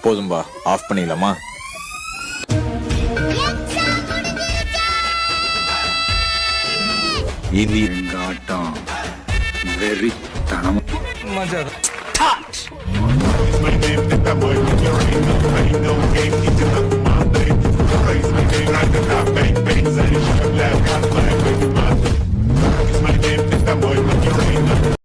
போதும்பா, ஆஃப் பண்ணிடலாமா? இது எங்க ஆட்டம் வெறித்தனம். மஜா. It's my name, Mr. Boy, when you're in the